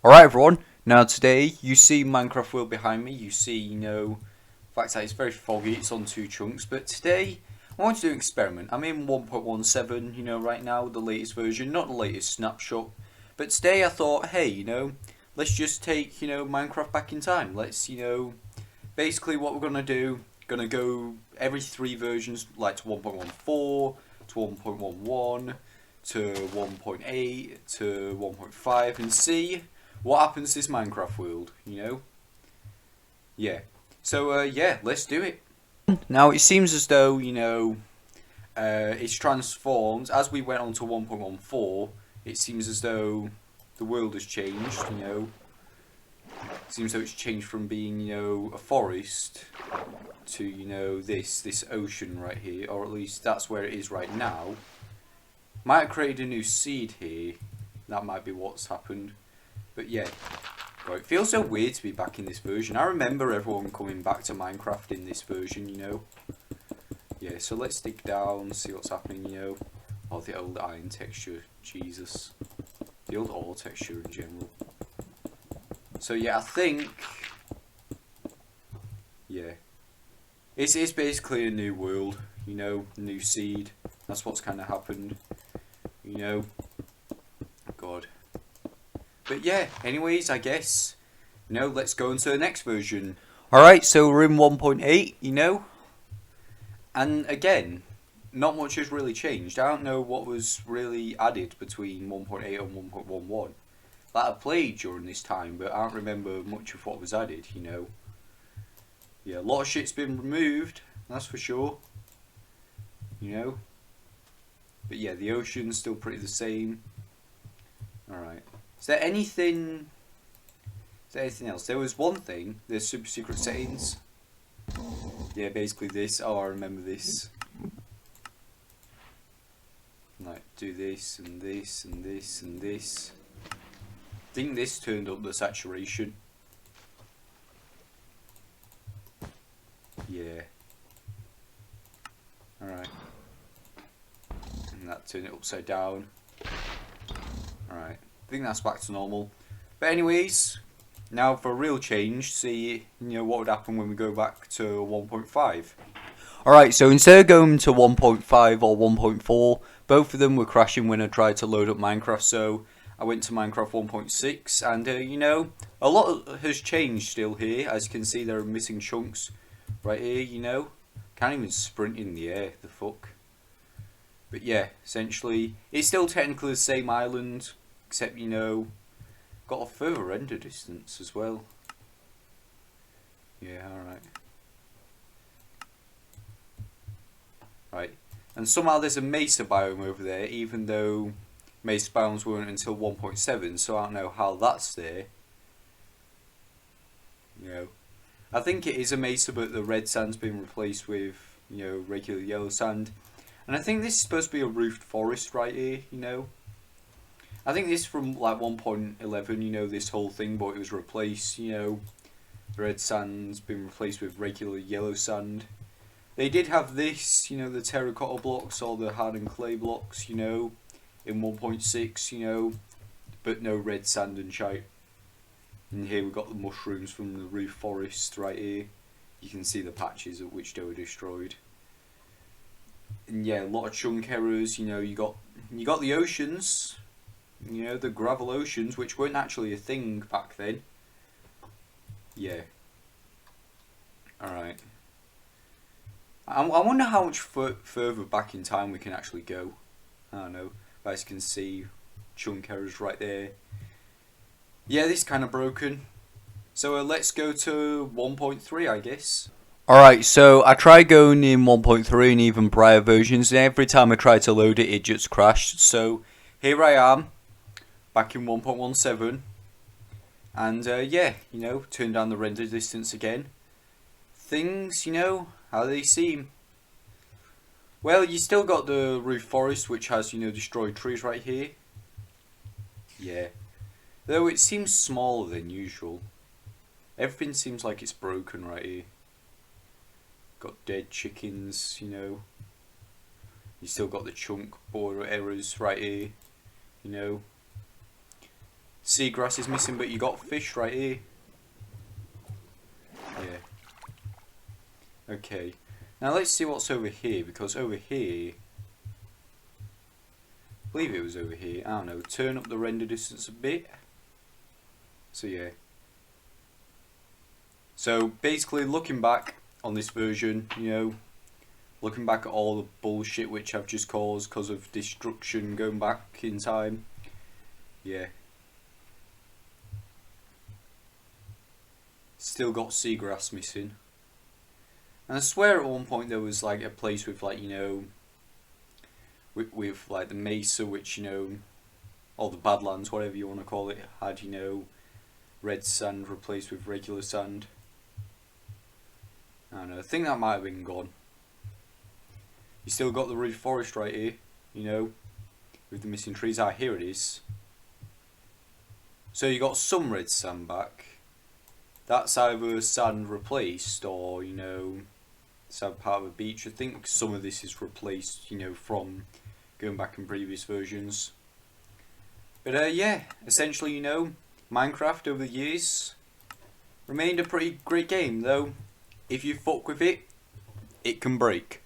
Alright everyone, now today you see Minecraft World behind me, you see, the fact that it's very foggy, it's on two chunks, but today I want to do an experiment. I'm in 1.17, right now, the latest version, not the latest snapshot, but today I thought, hey, let's just take, Minecraft back in time. Let's, basically what we're gonna do, gonna go every three versions, like to 1.14, to 1.11, to 1.8, to 1.5, and see what happens to this Minecraft world. Yeah. So, yeah, let's do it. Now, it seems as though, it's transformed. As we went on to 1.14, it seems as though the world has changed. It seems though it's changed from being, a forest to, this ocean right here. Or at least that's where it is right now. Might have created a new seed here. That might be what's happened. But yeah, God, it feels so weird to be back in this version. I remember everyone coming back to Minecraft in this version. Yeah, so let's dig down, see what's happening. Oh, the old iron texture, Jesus. The old ore texture in general. So yeah, I think, yeah, it's basically a new world, new seed. That's what's kind of happened, God. But yeah, anyways, I guess, let's go into the next version. Alright, so we're in 1.8, and again, not much has really changed. I don't know what was really added between 1.8 and 1.11 that I played during this time, but I don't remember much of what was added, Yeah, a lot of shit's been removed, that's for sure, But yeah, the ocean's still pretty the same. Alright. Is there anything else? There was one thing. There's super secret settings. Yeah, basically this. Oh, I remember this. Like, do this and this and this and this. I think this turned up the saturation. Yeah. Alright. And that turned it upside down. Alright. I think that's back to normal. But anyways, now for a real change, see, what would happen when we go back to 1.5. Alright, so instead of going to 1.5 or 1.4, both of them were crashing when I tried to load up Minecraft, so I went to Minecraft 1.6, and, a lot has changed still here. As you can see, there are missing chunks right here, Can't even sprint in the air, the fuck. But yeah, essentially, it's still technically the same island, except, got a further render distance as well. Yeah, alright. Right. And somehow there's a mesa biome over there, even though mesa biomes weren't until 1.7, so I don't know how that's there. I think it is a mesa, but the red sand's been replaced with, regular yellow sand. And I think this is supposed to be a roofed forest right here, I think this is from like 1.11, this whole thing, but it was replaced, the red sand's been replaced with regular yellow sand. They did have this, the terracotta blocks or the hardened clay blocks, in 1.6, but no red sand and shite. And here we've got the mushrooms from the roof forest right here. You can see the patches at which they were destroyed. And yeah, a lot of chunk errors, you got the oceans, the gravel oceans, which weren't actually a thing back then. Yeah. Alright. I wonder how much further back in time we can actually go. I don't know. But as you can see, chunk errors right there. Yeah, this is kind of broken. So let's go to 1.3, I guess. Alright, so I tried going in 1.3 and even prior versions, and every time I tried to load it, it just crashed. So here I am, back in 1.17, and yeah, turn down the render distance again. Things, how they seem. Well, you still got the roof forest, which has, destroyed trees right here. Yeah. Though it seems smaller than usual. Everything seems like it's broken right here. Got dead chickens, You still got the chunk border errors right here, Seagrass is missing, but you got fish right here. Yeah. Okay. Now let's see what's over here, because over here, I believe it was over here, I don't know, turn up the render distance a bit. So yeah. So basically looking back on this version, you know, looking back at all the bullshit which I've just caused because of destruction going back in time, yeah. Still got seagrass missing. And I swear at one point there was like a place with like, you know, with like the mesa, which, you know, or the badlands, whatever you want to call it, had, you know, red sand replaced with regular sand. I don't know, I think that might have been gone. You still got the red forest right here, you know, with the missing trees. Ah, here it is. So you got some red sand back. That's either sand replaced or, you know, sand part of a beach. I think some of this is replaced, you know, from going back in previous versions. But yeah, essentially, you know, Minecraft over the years remained a pretty great game, though if you fuck with it, it can break.